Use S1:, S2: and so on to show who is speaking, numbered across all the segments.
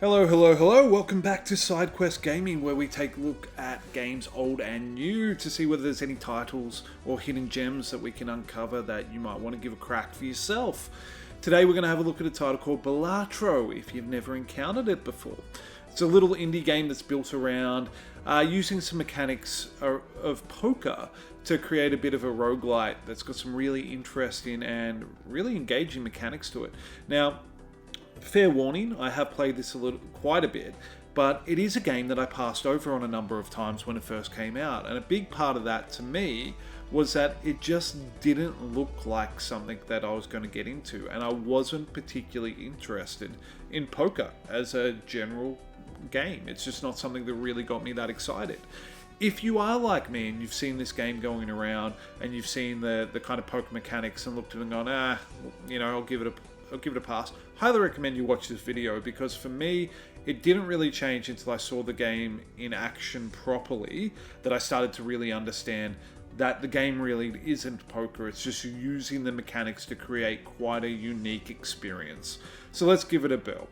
S1: Hello, hello, hello. Welcome back to Sidequest Gaming, where we take a look at games old and new to see whether there's any titles or hidden gems that we can uncover that you might want to give a crack for yourself. Today we're going to have a look at a title called Balatro, if you've never encountered it before. It's a little indie game that's built around using some mechanics of poker to create a bit of a roguelike that's got some really interesting and really engaging mechanics to it. Now, fair warning, I have played this quite a bit, but it is a game that I passed over on a number of times when it first came out, and a big part of that to me was that it just didn't look like something that I was going to get into, and I wasn't particularly interested in poker as a general game. It's just not something that really got me that excited. If you are like me and you've seen this game going around and you've seen the kind of poker mechanics and looked at it and gone, I'll give it a pass, highly recommend you watch this video, because for me it didn't really change until I saw the game in action properly that I started to really understand that the game really isn't poker. It's just using the mechanics to create quite a unique experience. So let's give it a bell.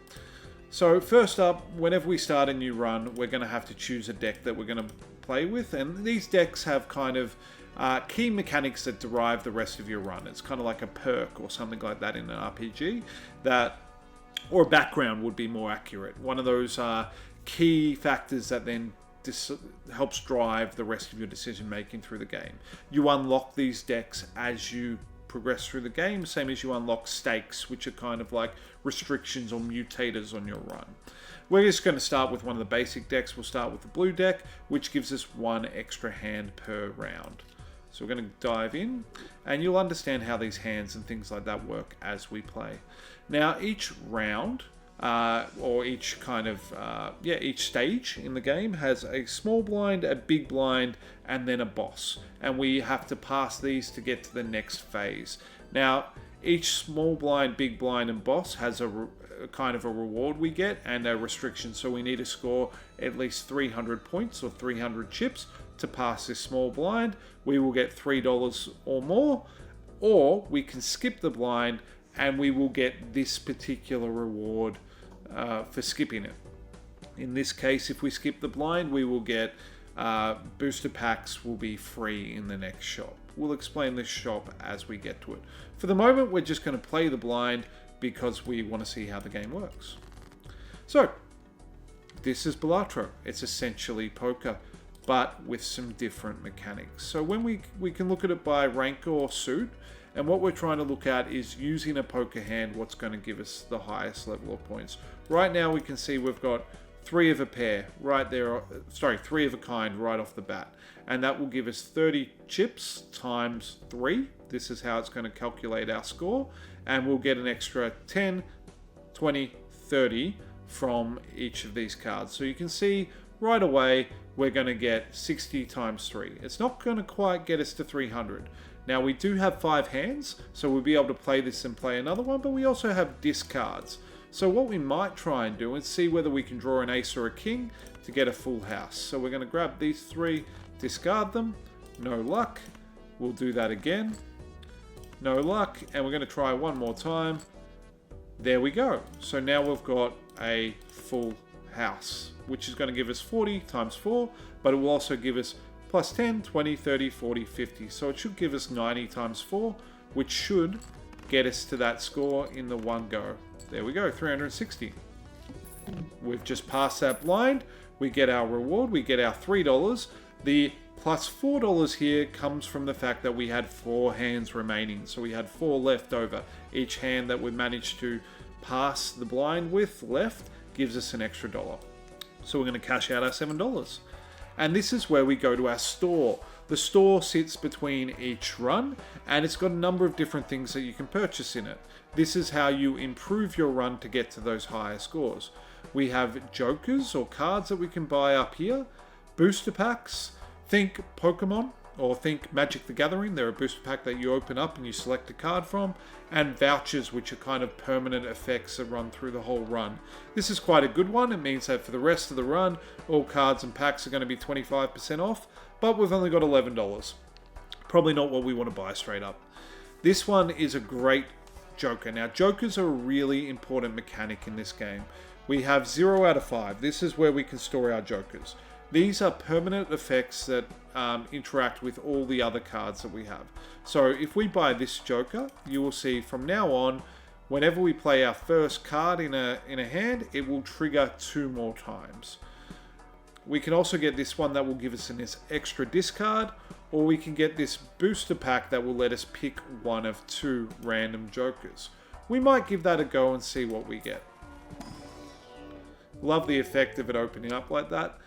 S1: So first up, whenever we start a new run, we're going to have to choose a deck that we're going to play with, and these decks have kind of key mechanics that derive the rest of your run. It's kind of like a perk or something like that in an RPG, or background would be more accurate. One of those key factors that then helps drive the rest of your decision making through the game. You unlock these decks as you progress through the game, same as you unlock stakes, which are kind of like restrictions or mutators on your run. We're just going to start with one of the basic decks. We'll start with the blue deck, which gives us one extra hand per round. So we're going to dive in, and you'll understand how these hands and things like that work as we play. Now, each round, or each each stage in the game has a small blind, a big blind, and then a boss. And we have to pass these to get to the next phase. Now, each small blind, big blind, and boss has a kind of a reward we get and a restriction. So we need to score at least 300 points or 300 chips to pass this small blind. We will get $3 or more, or we can skip the blind and we will get this particular reward for skipping it. In this case, if we skip the blind, we will get booster packs will be free in the next shop. We'll explain this shop as we get to it. For the moment, we're just going to play the blind because we want to see how the game works. So, this is Balatro. It's essentially poker, but with some different mechanics. So when we can look at it by rank or suit, and what we're trying to look at is using a poker hand, what's going to give us the highest level of points. Right now we can see we've got 3 of a pair right there, 3 of a kind right off the bat. And that will give us 30 chips times 3. This is how it's going to calculate our score. And we'll get an extra 10, 20, 30 from each of these cards. So you can see right away we're going to get 60 times 3. It's not going to quite get us to 300. Now we do have 5 hands, so we'll be able to play this and play another one, but we also have discards. So what we might try and do is see whether we can draw an ace or a king to get a full house. So we're going to grab these 3, discard them, no luck. We'll do that again, no luck, and we're going to try one more time. There we go. So now we've got a full house, which is going to give us 40 times 4, but it will also give us plus 10, 20, 30, 40, 50. So it should give us 90 times 4, which should get us to that score in the one go. There we go, 360. We've just passed that blind. We get our reward. We get our $3. The plus $4 here comes from the fact that we had 4 hands remaining. So we had 4 left over. Each hand that we managed to pass the blind with left gives us an extra $1. So we're going to cash out our $7. And this is where we go to our store. The store sits between each run, and it's got a number of different things that you can purchase in it. This is how you improve your run to get to those higher scores. We have jokers or cards that we can buy up here, booster packs, think Pokemon, or think Magic the Gathering. They're a booster pack that you open up and you select a card from, and vouchers, which are kind of permanent effects that run through the whole run. This is quite a good one. It means that for the rest of the run, all cards and packs are going to be 25% off, but we've only got $11. Probably not what we want to buy straight up. This one is a great joker. Now, jokers are a really important mechanic in this game. We have 0 out of 5. This is where we can store our jokers. These are permanent effects that interact with all the other cards that we have. So if we buy this joker, you will see from now on, whenever we play our first card in a hand, it will trigger 2 more times. We can also get this one that will give us an extra discard, or we can get this booster pack that will let us pick one of 2 random jokers. We might give that a go and see what we get. Love the effect of it opening up like that.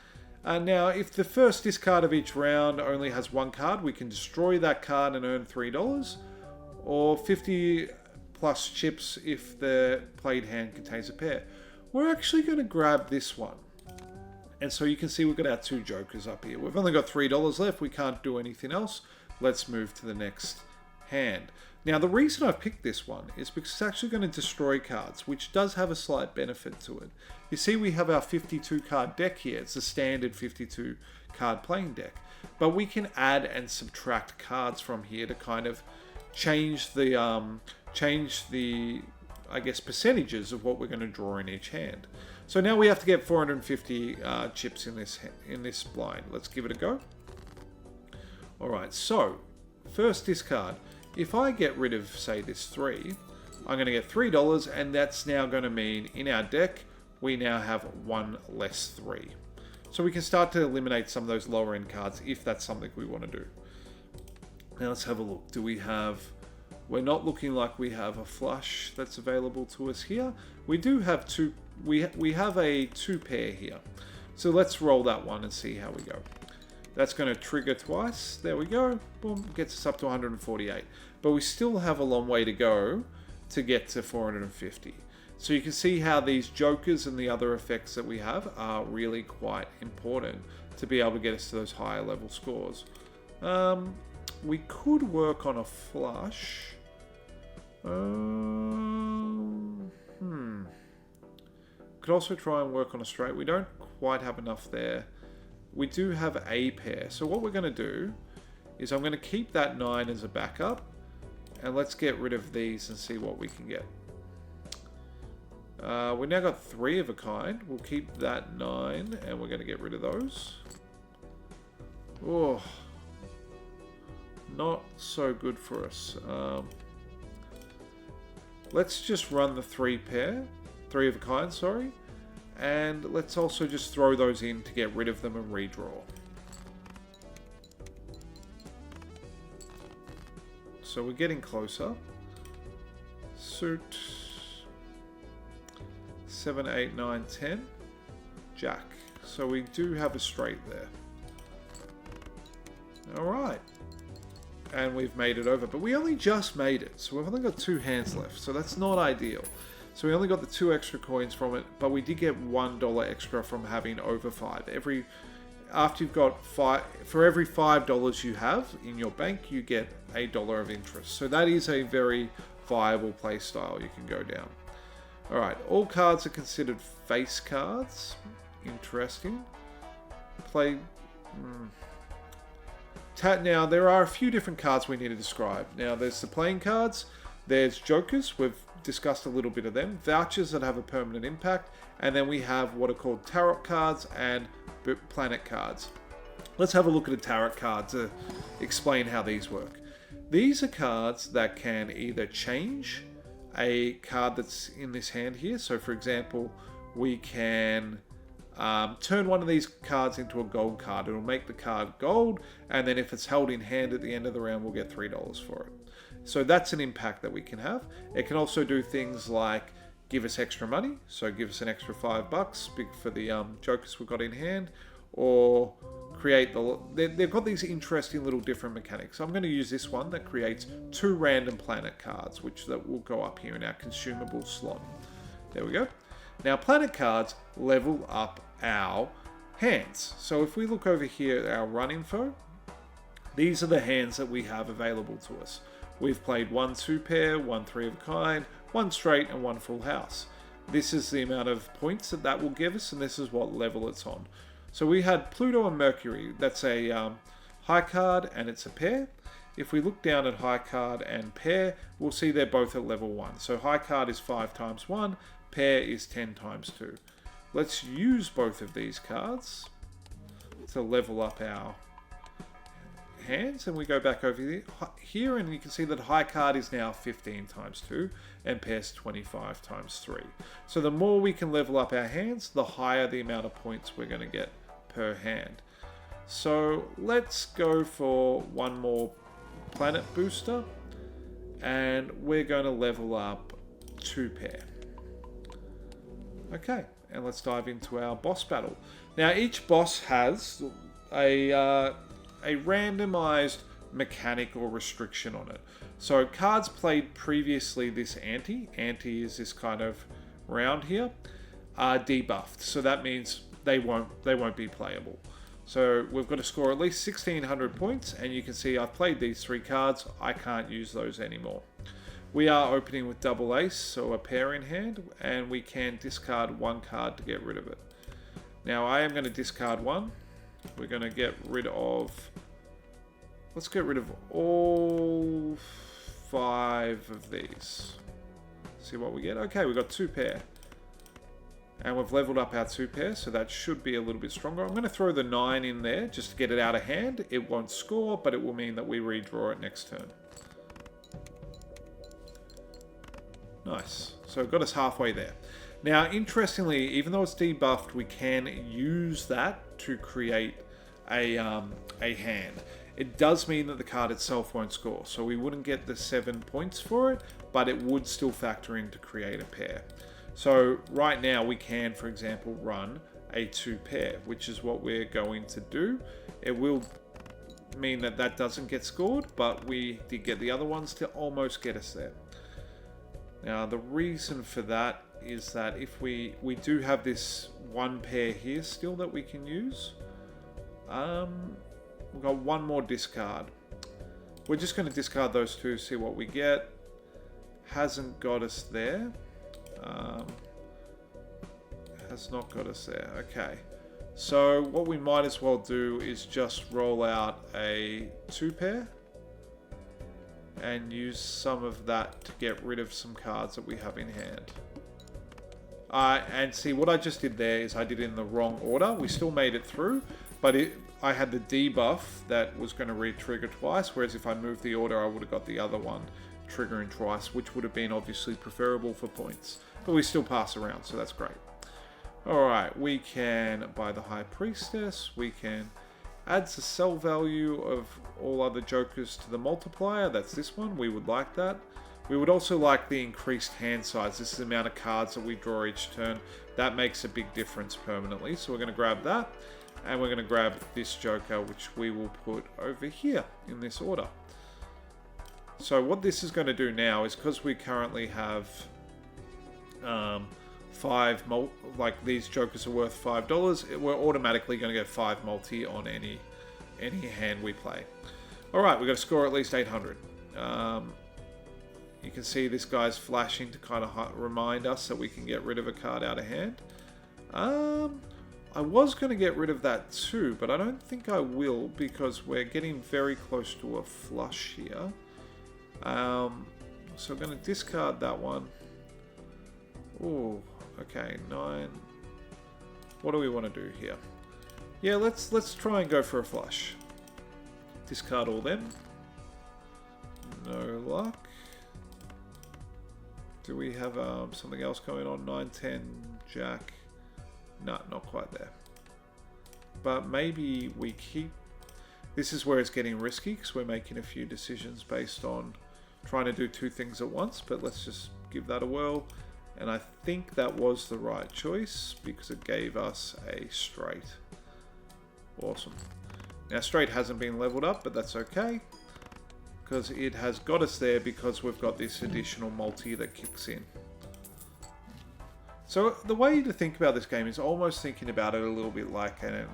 S1: Now, if the first discard of each round only has 1 card, we can destroy that card and earn $3, or 50 plus chips if the played hand contains a pair. We're actually going to grab this one. And so you can see we've got our 2 jokers up here. We've only got $3 left. We can't do anything else. Let's move to the next hand. Now, the reason I've picked this one is because it's actually going to destroy cards, which does have a slight benefit to it. You see we have our 52 card deck here. It's a standard 52 card playing deck. But we can add and subtract cards from here to kind of change the I guess, percentages of what we're going to draw in each hand. So now we have to get 450 chips in this blind. Let's give it a go. Alright, so first discard. If I get rid of, say, this 3, I'm going to get $3, and that's now going to mean in our deck we now have 1 less 3. So we can start to eliminate some of those lower end cards if that's something we want to do. Now let's have a look. Do we have... We're not looking like we have a flush that's available to us here. We do have 2... We have a 2 pair here. So let's roll that one and see how we go. That's going to trigger twice. There we go. Boom. Gets us up to 148. But we still have a long way to go to get to 450. So you can see how these jokers and the other effects that we have are really quite important to be able to get us to those higher level scores. We could work on a flush. Could also try and work on a straight. We don't quite have enough there. We do have a pair. So what we're going to do is I'm going to keep that 9 as a backup. And let's get rid of these and see what we can get. We now got 3 of a kind. We'll keep that 9 and we're going to get rid of those. Oh, not so good for us. Let's just run the 3 of a kind, sorry. And let's also just throw those in to get rid of them and redraw. So we're getting closer. Suit. 7, 8, 9, 10. Jack. So we do have a straight there. Alright. And we've made it over. But we only just made it. So we've only got 2 hands left. So that's not ideal. So we only got the 2 extra coins from it. But we did get $1 extra from having over 5. After you've got 5... For every $5 you have in your bank, you get $1 of interest. So that is a very viable play style you can go down. Alright, all cards are considered face cards. Interesting. Now, there are a few different cards we need to describe. Now, there's the playing cards. There's jokers. We've discussed a little bit of them. Vouchers that have a permanent impact. And then we have what are called tarot cards and planet cards. Let's have a look at a tarot card to explain how these work. These are cards that can either change a card that's in this hand here. So for example, we can turn one of these cards into a gold card. It'll make the card gold, and then if it's held in hand at the end of the round, we'll get $3 for it. So that's an impact that we can have. It can also do things like give us extra money, so give us an extra $5 for the jokers we've got in hand, or create they've got these interesting little different mechanics. So I'm going to use this one that creates 2 random planet cards, that will go up here in our consumable slot. There we go. Now planet cards level up our hands. So if we look over here at our run info, these are the hands that we have available to us. We've played 1 2 pair, 1 3 of a kind, 1 straight, and 1 full house. This is the amount of points that will give us, and this is what level it's on. So we had Pluto and Mercury. That's a high card, and it's a pair. If we look down at high card and pair, we'll see they're both at level 1. So high card is 5 times 1, pair is 10 times 2. let's use both of these cards to level up our hands, and we go back over here and you can see that high card is now 15 times 2 and pairs 25 times 3. So the more we can level up our hands, the higher the amount of points we're going to get per hand. So let's go for one more planet booster, and we're going to level up 2 pair. Okay, and let's dive into our boss battle. Now each boss has a randomized mechanic or restriction on it. So cards played previously this ante is this kind of round here, are debuffed. So that means they won't be playable. So we've got to score at least 1600 points, and you can see I've played these 3 cards. I can't use those anymore. We are opening with double ace, so a pair in hand, and we can discard 1 card to get rid of it. Now I am going to discard 1. We're going to get rid of, let's get rid of all 5 of these. See what we get. Okay, we've got 2 pair. And we've leveled up our 2 pair, so that should be a little bit stronger. I'm going to throw the 9 in there just to get it out of hand. It won't score, but it will mean that we redraw it next turn. Nice. So it got us halfway there. Now, interestingly, even though it's debuffed, we can use that to create a hand. It does mean that the card itself won't score, so we wouldn't get the 7 points for it, but it would still factor in to create a pair. So right now we can, for example, run a 2 pair, which is what we're going to do. It will mean that that doesn't get scored, but we did get the other ones to almost get us there. Now the reason for that is that if we do have this 1 pair here still that we can use. We've got 1 more discard. We're just going to discard those 2, see what we get. Hasn't got us there. Has not got us there. Okay. So what we might as well do is just roll out a 2 pair and use some of that to get rid of some cards that we have in hand. And see, what I just did there is I did it in the wrong order. We still made it through, but I had the debuff that was going to re-trigger twice, whereas if I moved the order, I would have got the other one triggering twice, which would have been obviously preferable for points. But we still pass around, so that's great. Alright, we can buy the High Priestess. We can add the sell value of all other jokers to the multiplier. That's this one. We would like that. We would also like the increased hand size. This is the amount of cards that we draw each turn. That makes a big difference permanently. So we're going to grab that. And we're going to grab this joker, which we will put over here in this order. So what this is going to do now is, because we currently have 5 like these jokers are worth $5, we're automatically going to get 5 multi on any hand we play. Alright, we've got to score at least 800. You can see this guy's flashing to kind of remind us that we can get rid of a card out of hand. I was going to get rid of that too, but I don't think I will, because we're getting very close to a flush here. So I'm going to discard that one. Oh, okay, 9. What do we want to do here? Yeah, let's try and go for a flush. Discard all them. No luck. Do we have something else going on? 9, 10, Jack. No, not quite there. But maybe we keep... This is where it's getting risky, because we're making a few decisions based on trying to do 2 things at once. But let's just give that a whirl. And I think that was the right choice, because it gave us a straight. Awesome. Now straight hasn't been leveled up, but that's okay, because it has got us there because we've got this additional multi that kicks in. So the way to think about this game is almost thinking about it a little bit like a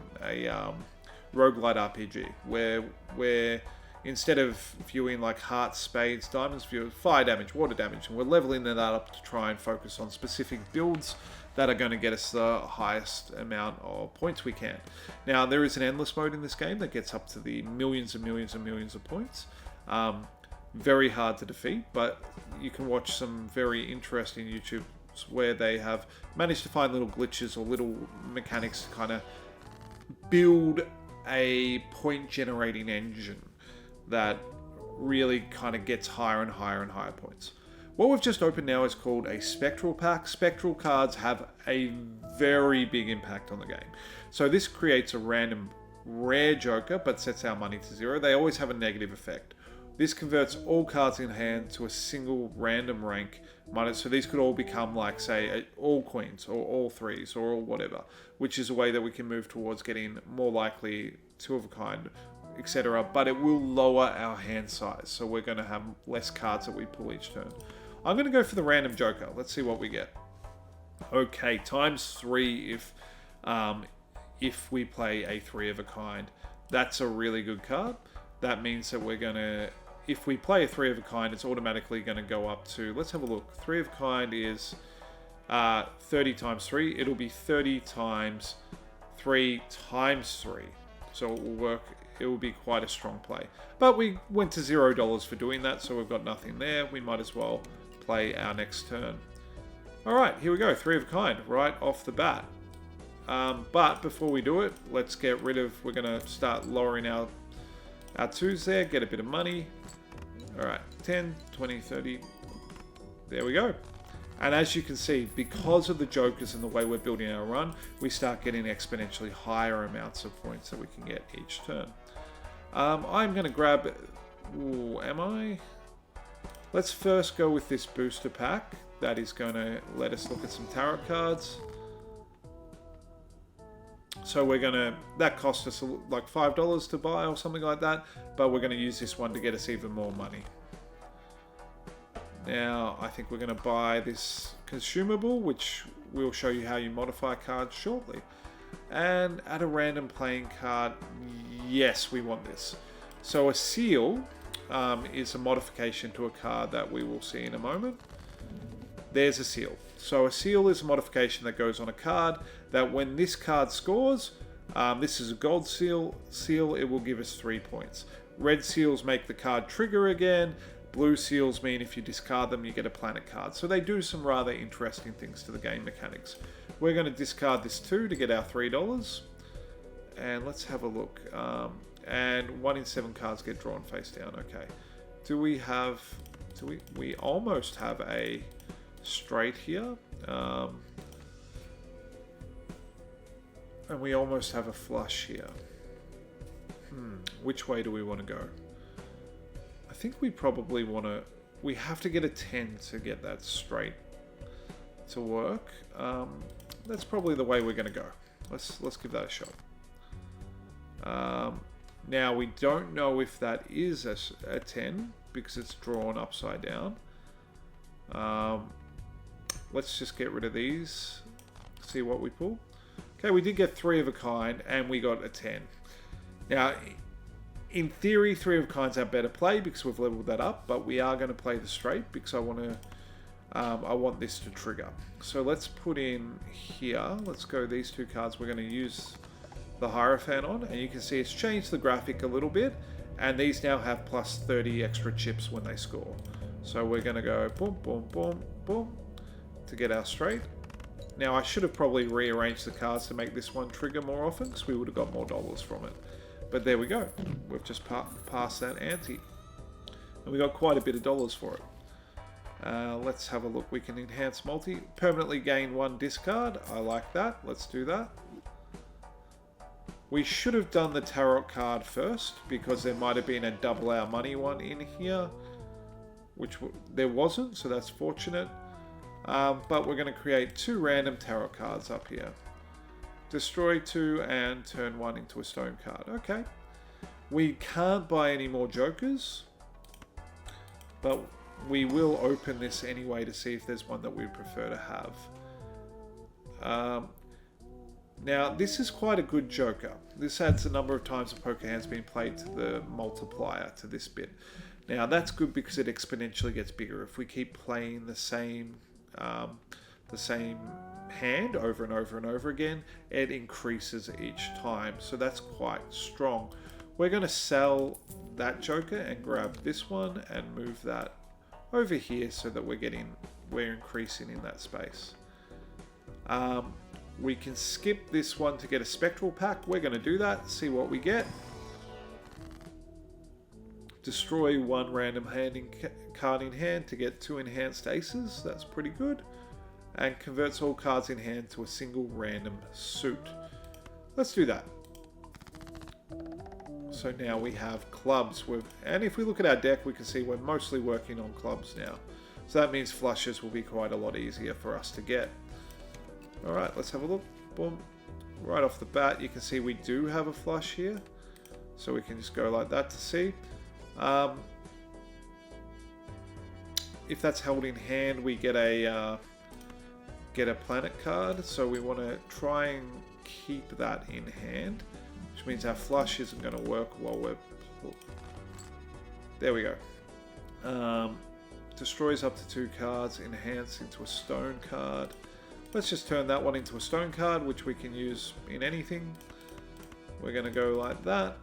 S1: roguelite RPG, where instead of viewing like hearts, spades, diamonds, view fire damage, water damage, and we're leveling that up to try and focus on specific builds that are going to get us the highest amount of points we can. Now, there is an endless mode in this game that gets up to the millions and millions and millions of points. Very hard to defeat, but you can watch some very interesting YouTube where they have managed to find little glitches or little mechanics to kind of build a point generating engine that really kind of gets higher and higher and higher points. What we've just opened now is called a Spectral Pack. Spectral cards have a very big impact on the game. So this creates a random rare joker, but sets our money to 0. They always have a negative effect. This converts all cards in hand to a single random rank minus. So these could all become like, say, all queens or all threes or all whatever, which is a way that we can move towards getting more likely 2 of a kind, etc. But it will lower our hand size. So we're going to have less cards that we pull each turn. I'm going to go for the random joker. Let's see what we get. Okay, ×3 if we play a 3 of a kind. That's a really good card. That means that we're going to, if we play a 3 of a kind, it's automatically going to go up to, let's have a look. 3 of a kind is 30 × 3. It'll be 30 × 3 × 3. So it will work. It will be quite a strong play. But we went to $0 for doing that, so we've got nothing there. We might as well play our next turn. Alright, here we go. 3 of a kind, right off the bat. But before we do it, let's get rid of, we're going to start lowering our 2s there, get a bit of money. Alright, 10, 20, 30. There we go. And as you can see, because of the jokers and the way we're building our run, we start getting exponentially higher amounts of points that we can get each turn. I'm going to grab... Ooh, am I? Let's first go with this booster pack. That is going to let us look at some tarot cards. So we're going to... That cost us like $5 to buy or something like that. But we're going to use this one to get us even more money. Now, I think we're going to buy this consumable, which will show you how you modify cards shortly. And add a random playing card. Yes, we want this. So a seal is a modification to a card that we will see in a moment. There's a seal. So a seal is a modification that goes on a card that when this card scores, this is a gold seal, it will give us 3 points. Red seals make the card trigger again. Blue seals mean if you discard them, you get a planet card. So they do some rather interesting things to the game mechanics. We're going to discard this too to get our $3. And let's have a look. And 1 in 7 cards get drawn face down. Okay. Do we have... We almost have a straight here. And we almost have a flush here. Which way do we want to go? I think we probably want to... We have to get a 10 to get that straight to work. That's probably the way we're going to go. Let's give that a shot. Now, we don't know if that is a 10 because it's drawn upside down. Let's just get rid of these. See what we pull. Okay, we did get 3 of a kind and we got a 10. Now, in theory, 3 of a kinds are better play because we've leveled that up, but we are going to play the straight because I want this to trigger. So let's put in here. Let's go these 2 cards. We're going to use the Hierophant on, and you can see it's changed the graphic a little bit, and these now have plus 30 extra chips when they score. So we're going to go boom, boom, boom, boom to get our straight. Now I should have probably rearranged the cards to make this one trigger more often because we would have got more dollars from it. But there we go. We've just passed that ante. And we got quite a bit of dollars for it. Let's have a look. We can enhance multi. Permanently gain 1 discard. I like that. Let's do that. We should have done the tarot card first because there might have been a double our money one in here. Which there wasn't, so that's fortunate. But we're going to create 2 random tarot cards up here. Destroy 2 and turn 1 into a stone card. Okay. We can't buy any more jokers. But we will open this anyway to see if there's one that we prefer to have. Now, this is quite a good joker. This adds the number of times a poker hand's been played to the multiplier to this bit. Now, that's good because it exponentially gets bigger. If we keep playing the same hand over and over and over again, it increases each time. So that's quite strong. We're going to sell that joker and grab this one and move that over here so that we're increasing in that space. We can skip this one to get a spectral pack. We're going to do that, see what we get. Destroy one random card in hand to get 2 enhanced aces. That's pretty good. And converts all cards in hand to a single random suit. Let's do that. So now we have clubs. And if we look at our deck, we can see we're mostly working on clubs now. So that means flushes will be quite a lot easier for us to get. Alright, let's have a look. Boom. Right off the bat, you can see we do have a flush here. So we can just go like that to see. If that's held in hand, we get a planet card. So we want to try and keep that in hand, which means our flush isn't going to work while we're... There we go. Destroys up to 2 cards, enhance into a stone card. Let's just turn that one into a stone card, which we can use in anything. We're going to go like that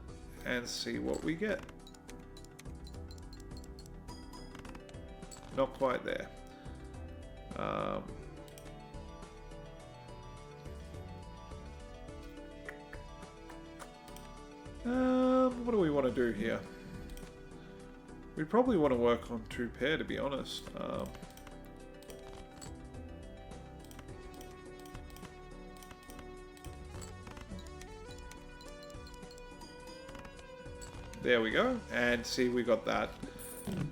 S1: and see what we get. Not quite there. What do we want to do here? We probably want to work on 2 pair, to be honest. There we go, and see, we got that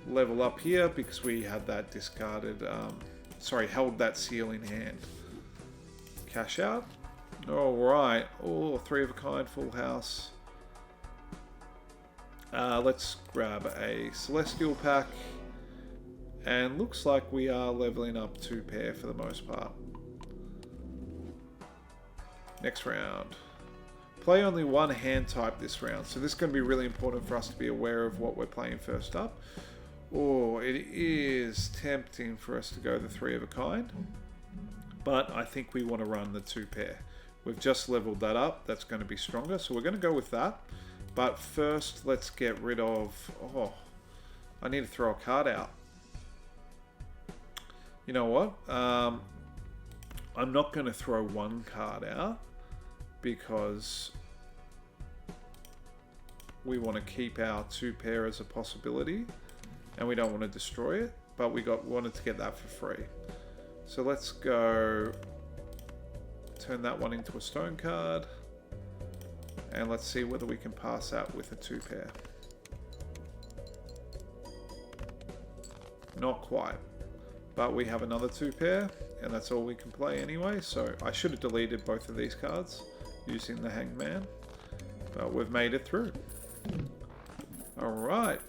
S1: level up here because we had that discarded, held that seal in hand. Cash out. Alright, oh, 3 of a kind, full house. Let's grab a Celestial pack, and looks like we are leveling up 2 pair for the most part. Next round. Play only 1 hand type this round, so this is going to be really important for us to be aware of what we're playing first up. Oh, it is tempting for us to go the 3 of a kind, but I think we want to run the 2 pair. We've just leveled that up, that's going to be stronger, so we're going to go with that. But first, let's get rid of... Oh, I need to throw a card out. You know what? I'm not going to throw 1 card out because we want to keep our 2 pair as a possibility and we don't want to destroy it, but we wanted to get that for free. So let's go turn that one into a stone card. And let's see whether we can pass that with a 2 pair. Not quite. But we have another 2 pair, and that's all we can play anyway, so I should have deleted both of these cards using the Hangman. But we've made it through. Alright.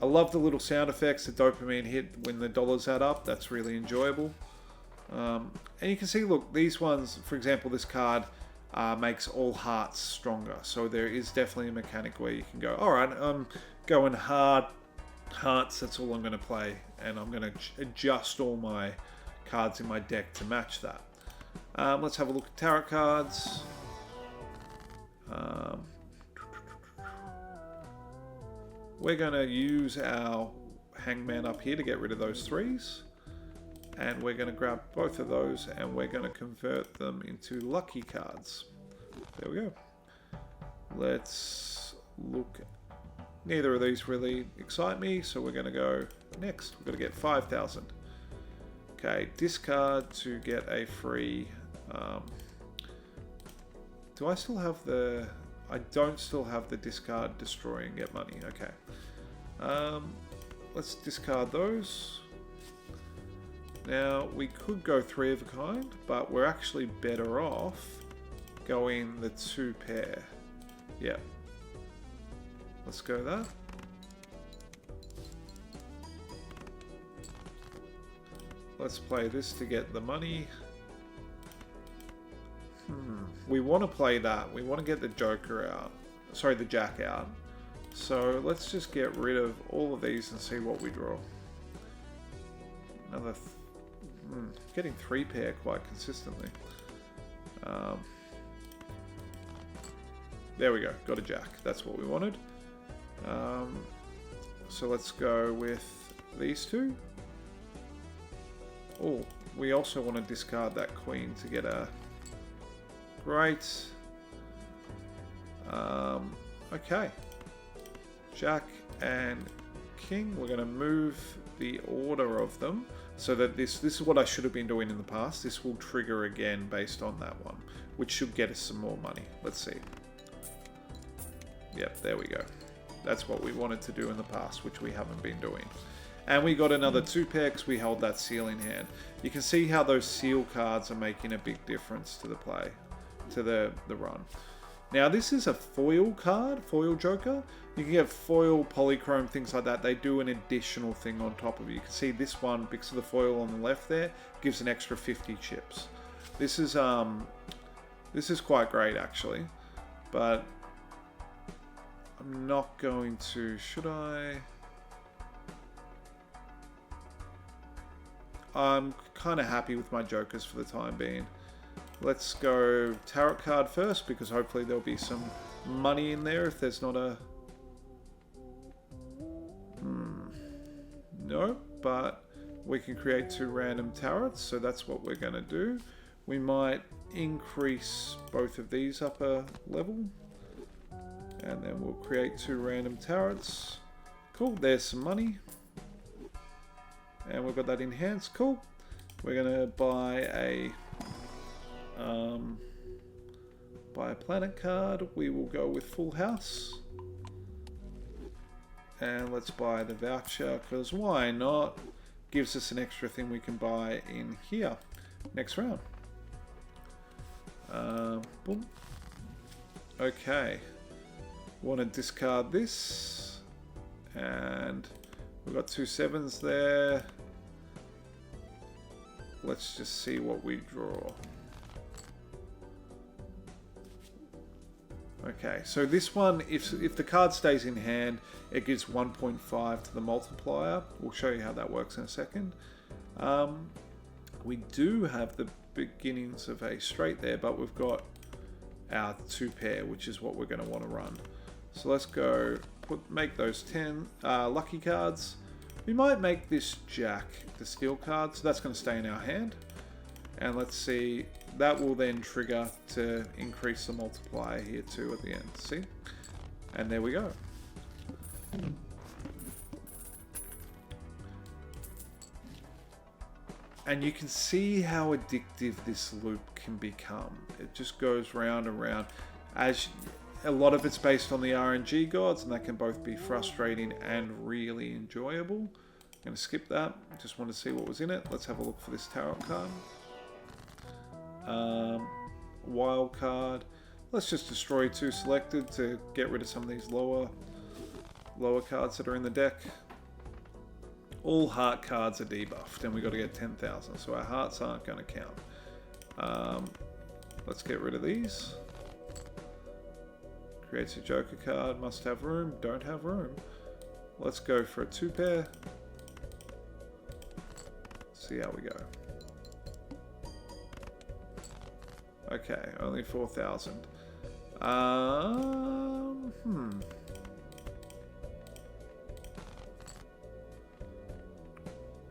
S1: I love the little sound effects, the dopamine hit when the dollars add up. That's really enjoyable. And you can see, look, these ones, for example, this card... makes all hearts stronger, so there is definitely a mechanic where you can go, alright, I'm going hard hearts, that's all I'm going to play, and I'm going to adjust all my cards in my deck to match that. Let's have a look at tarot cards. We're going to use our Hangman up here to get rid of those 3s. And we're going to grab both of those and we're going to convert them into lucky cards. There we go. Let's look. Neither of these really excite me, so we're going to go next. We're going to get 5,000. Okay, discard to get a free... do I still have the... I don't still have the discard, destroy and get money. Okay. Let's discard those. Now, we could go 3 of a kind, but we're actually better off going the 2 pair. Yeah. Let's go that. Let's play this to get the money. We want to play that. We want to get the Joker out. Sorry, the Jack out. So let's just get rid of all of these and see what we draw. Another... getting 3 pair quite consistently. There we go, got a Jack. That's what we wanted. So let's go with these two. Oh, we also want to discard that queen to get a... Great. Okay. Jack and king. We're going to move the order of them so that this is what I should have been doing in the past. This will trigger again based on that one, which should get us some more money. Let's see. Yep, there we go. That's what we wanted to do in the past, which we haven't been doing. And we got another 2 pair because we held that seal in hand. You can see how those seal cards are making a big difference to the play, to the run. Now this is a foil card, foil joker. You can get foil, polychrome, things like that. They do an additional thing on top of it. You can see this one, because of the foil on the left there, gives an extra 50 chips. This is quite great actually, but I'm not going to, should I? I'm kind of happy with my jokers for the time being. Let's go tarot card first, because hopefully there'll be some money in there if there's not a... No, but we can create 2 random tarots, so that's what we're going to do. We might increase both of these up a level, and then we'll create 2 random tarots. Cool, there's some money. And we've got that enhanced. Cool. We're going to buy a planet card. We will go with full house. And let's buy the voucher, because why not? Gives us an extra thing we can buy in here. Next round. Boom. Okay. Want to discard this. And we've got 2 7s there. Let's just see what we draw. Okay, so this one, if the card stays in hand, it gives 1.5 to the multiplier. We'll show you how that works in a second. We do have the beginnings of a straight there, but we've got our 2 pair, which is what we're going to want to run. So let's go make those 10 lucky cards. We might make this Jack the steel card, so that's going to stay in our hand. And let's see, that will then trigger to increase the multiplier here too at the end. See? And there we go. And you can see how addictive this loop can become. It just goes round and round. As a lot of it's based on the RNG gods, and that can both be frustrating and really enjoyable. I'm going to skip that. Just want to see what was in it. Let's have a look for this tarot card. Wild card. Let's just destroy 2 selected to get rid of some of these lower cards that are in the deck. All heart cards are debuffed, and we got to get 10,000, so our hearts aren't going to count. Let's get rid of these. Creates a joker card. Must have room. Don't have room. Let's go for a 2 pair. See how we go. Okay, only 4,000.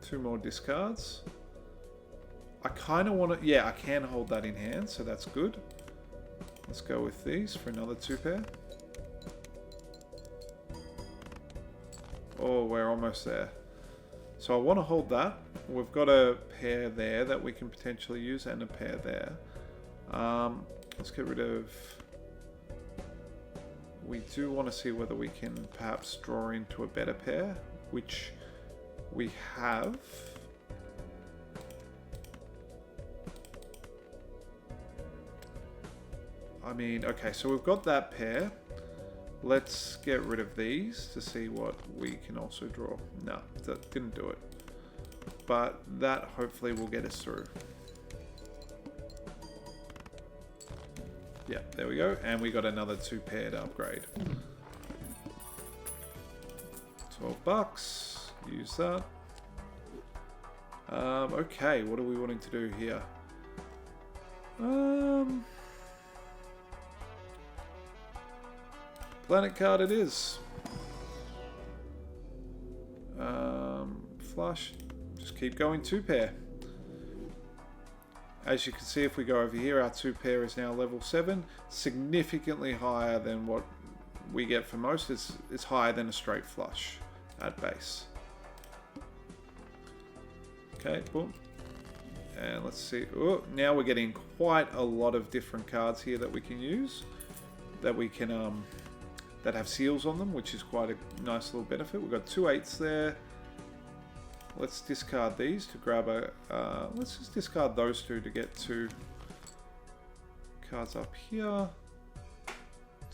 S1: 2 more discards. I kind of want to... Yeah, I can hold that in hand, so that's good. Let's go with these for another 2 pair. Oh, we're almost there. So I want to hold that. We've got a pair there that we can potentially use, and a pair there. Let's get rid of... We do want to see whether we can perhaps draw into a better pair, which we have. I mean, okay, so we've got that pair. Let's get rid of these to see what we can also draw. No, that didn't do it. But that hopefully will get us through. Yeah, there we go. And we got another 2 pair to upgrade. 12 bucks. Use that. Okay, what are we wanting to do here? Planet card it is. flush. Just keep going 2-pair. As you can see, if we go over here, our 2-pair is now level 7, significantly higher than what we get for most. It's higher than a straight flush at base. Okay, boom. And let's see. Oh, now we're getting quite a lot of different cards here that we can use, that we can that have seals on them, which is quite a nice little benefit. We've got 2 8s there. Let's discard these to grab a... let's just discard those 2 to get 2 cards up here.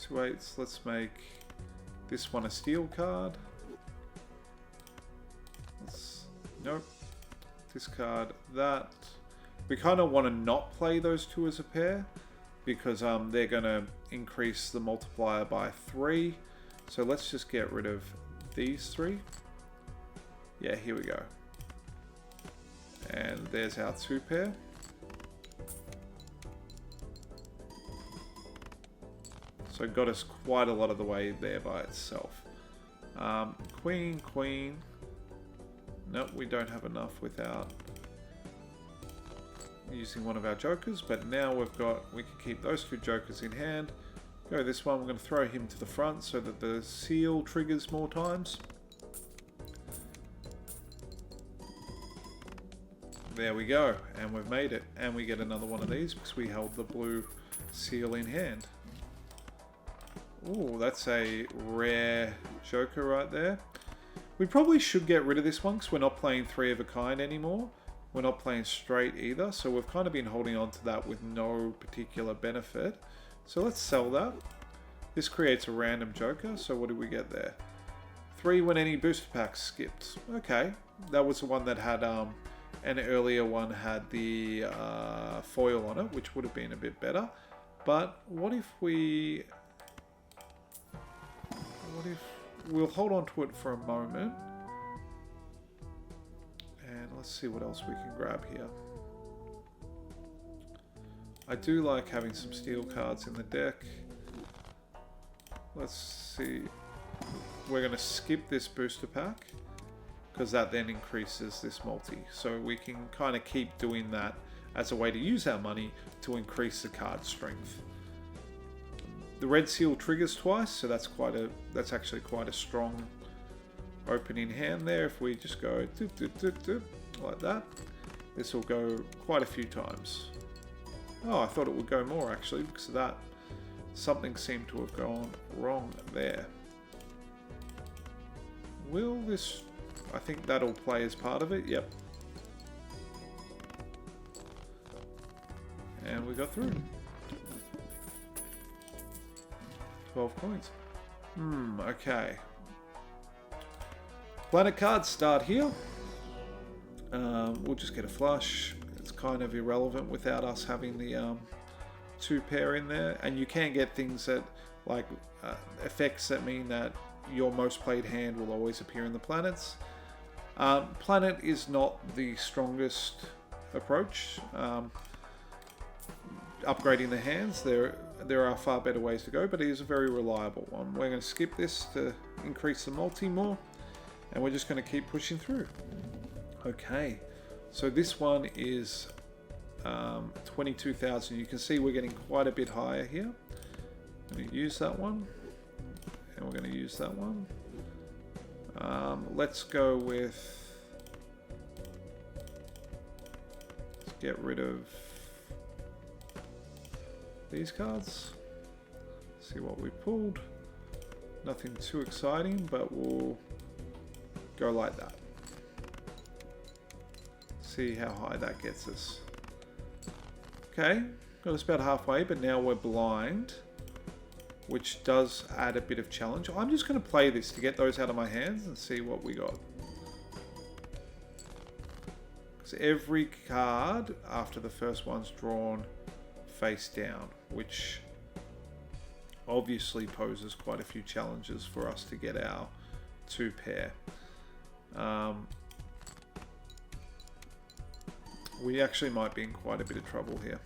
S1: 2 8s. Let's make this one a steel card. Nope. Discard that. We kind of want to not play those 2 as a pair because they're going to increase the multiplier by 3. So let's just get rid of these 3. Yeah, here we go. And there's our 2-pair. So it got us quite a lot of the way there by itself. Queen, queen. Nope, we don't have enough without using one of our jokers, but now we can keep those 2 jokers in hand. Go this one, we're going to throw him to the front so that the seal triggers more times. There we go, and we've made it. And we get another one of these because we held the blue seal in hand. Ooh, that's a rare joker right there. We probably should get rid of this one because we're not playing 3 of a kind anymore. We're not playing straight either, so we've kind of been holding on to that with no particular benefit. So let's sell that. This creates a random joker, so what do we get there? 3 when any booster packs skipped. Okay, that was the one that had, an earlier one had the foil on it, which would have been a bit better. But what if we'll hold on to it for a moment. And let's see what else we can grab here. I do like having some steel cards in the deck. Let's see. We're going to skip this booster pack because that then increases this multi. So we can kind of keep doing that as a way to use our money to increase the card strength. The red seal triggers twice, so that's actually quite a strong opening hand there. If we just go doop, doop, doop, doop, like that, this will go quite a few times. Oh, I thought it would go more actually because of that. Something seemed to have gone wrong there. Will this... I think that'll play as part of it, yep. And we got through. 12 coins. Okay. Planet cards start here. We'll just get a flush. It's kind of irrelevant without us having the 2-pair in there. And you can get things that, like effects that mean that your most played hand will always appear in the planets. Planet is not the strongest approach. Upgrading the hands, there are far better ways to go, but it is a very reliable one. We're going to skip this to increase the multi more, and we're just going to keep pushing through. Okay, so this one is 22,000. You can see we're getting quite a bit higher here. I'm going to use that one, and we're going to use that one. Let's go with... Let's get rid of these cards. See what we pulled. Nothing too exciting, but we'll go like that. See how high that gets us. Okay, got us about halfway, but now we're blind, which does add a bit of challenge. I'm just going to play this to get those out of my hands and see what we got. Because every card after the first one's drawn face down, which obviously poses quite a few challenges for us to get our 2-pair. We actually might be in quite a bit of trouble here.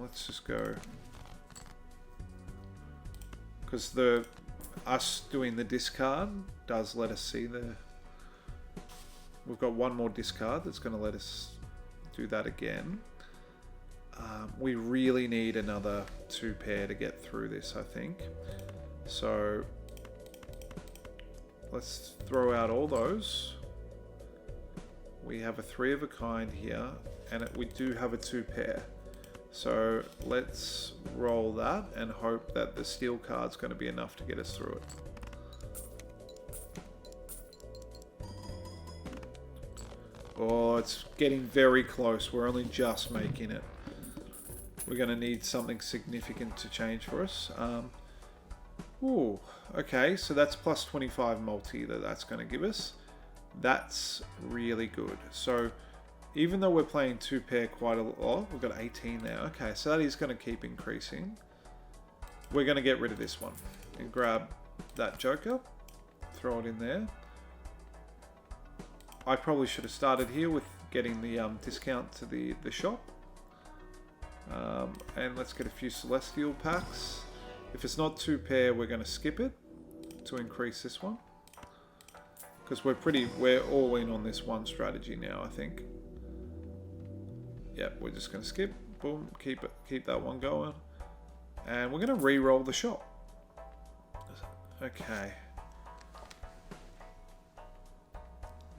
S1: Let's just go, because the us doing the discard does let us see the... We've got one more discard that's going to let us do that again. We really need another 2 pair to get through this, I think. So let's throw out all those. We have a 3 of a kind here, and we do have a 2 pair. So let's roll that and hope that the steel card's going to be enough to get us through it. Oh, it's getting very close. We're only just making it. We're going to need something significant to change for us. Ooh, okay, so that's plus 25 multi that's going to give us. That's really good. So even though we're playing 2 pair quite a lot, oh, we've got 18 now. Okay, so that is going to keep increasing. We're going to get rid of this one and grab that joker, throw it in there. I probably should have started here with getting the discount to the shop. And let's get a few celestial packs. If it's not 2 pair, we're going to skip it to increase this one. Because we're all in on this one strategy now, I think. Yep, we're just going to skip. Boom, keep that one going. And we're going to re-roll the shop. Okay.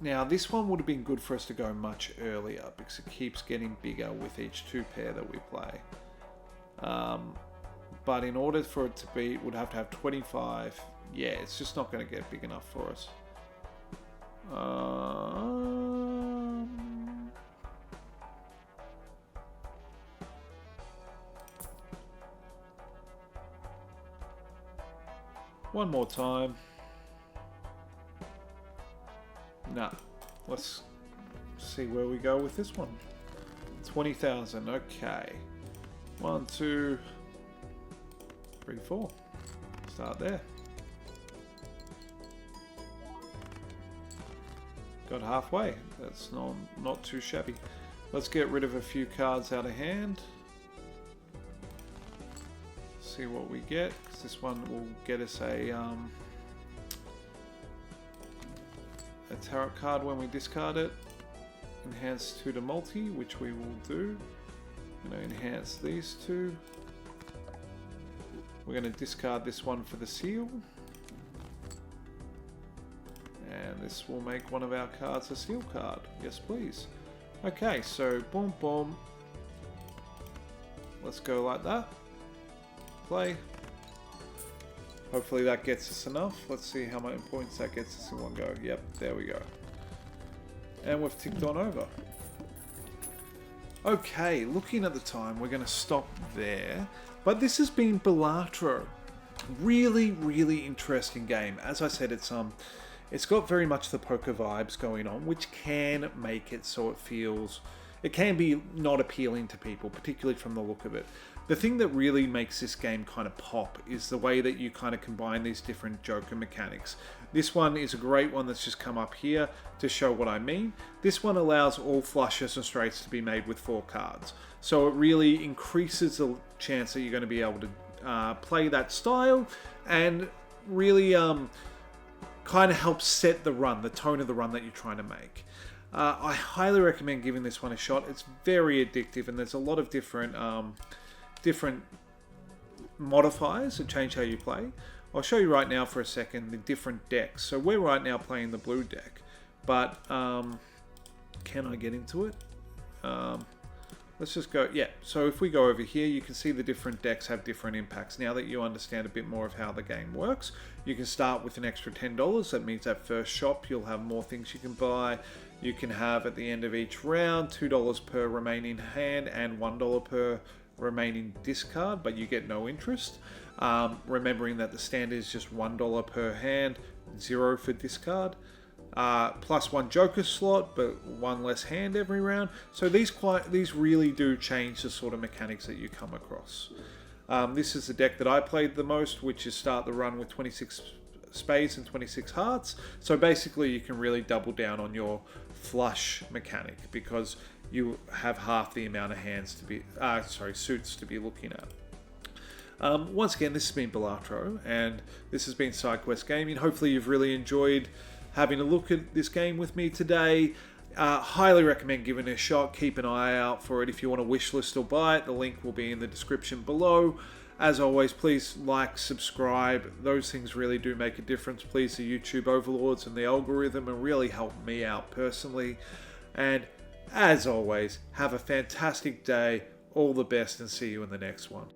S1: Now, this one would have been good for us to go much earlier because it keeps getting bigger with each 2 pair that we play. But in order for it to be, it would have to have 25. Yeah, it's just not going to get big enough for us. One more time. Nah, let's see where we go with this one. 20,000, okay. 1, 2, 3, 4. Start there. Got halfway. That's not too shabby. Let's get rid of a few cards out of hand. See what we get. 'Cause this one will get us a tarot card when we discard it. Enhance 2 to multi, which we will do. I'm going to enhance these 2. We're going to discard this one for the seal. And this will make one of our cards a seal card. Yes, please. Okay, so boom, boom. Let's go like that. Play. Hopefully that gets us enough. Let's see how many points that gets us in one go. Yep, there we go. And we've ticked on over. Okay, looking at the time, we're going to stop there. But this has been Balatro. Really, really interesting game. As I said, it's got very much the poker vibes going on, which can make it so it feels... It can be not appealing to people, particularly from the look of it. The thing that really makes this game kind of pop is the way that you kind of combine these different joker mechanics. This one is a great one that's just come up here to show what I mean. This one allows all flushes and straights to be made with 4 cards. So it really increases the chance that you're going to be able to play that style and really kind of helps set the run, the tone of the run that you're trying to make. I highly recommend giving this one a shot. It's very addictive and there's a lot of different modifiers that change how you play. I'll show you right now for a second the different decks. So we're right now playing the blue deck, but can I get into it? Let's just go, yeah. So if we go over here, you can see the different decks have different impacts. Now that you understand a bit more of how the game works, you can start with an extra $10. That means that first shop, you'll have more things you can buy. You can have at the end of each round, $2 per remaining hand and $1 per remaining discard, but you get no interest. Remembering that the standard is just $1 per hand, 0 for discard. Plus 1 joker slot, but 1 less hand every round. So these really do change the sort of mechanics that you come across. This is the deck that I played the most, which is start the run with 26 spades and 26 hearts. So basically you can really double down on your flush mechanic because you have half the amount of hands to be, suits to be looking at. Once again, this has been Balatro, and this has been Sidequest Gaming. Hopefully you've really enjoyed having a look at this game with me today. Highly recommend giving it a shot. Keep an eye out for it if you want to wishlist or buy it. The link will be in the description below. As always, please like, subscribe. Those things really do make a difference. Please, the YouTube overlords and the algorithm, and really help me out personally. And as always, have a fantastic day. All the best, and see you in the next one.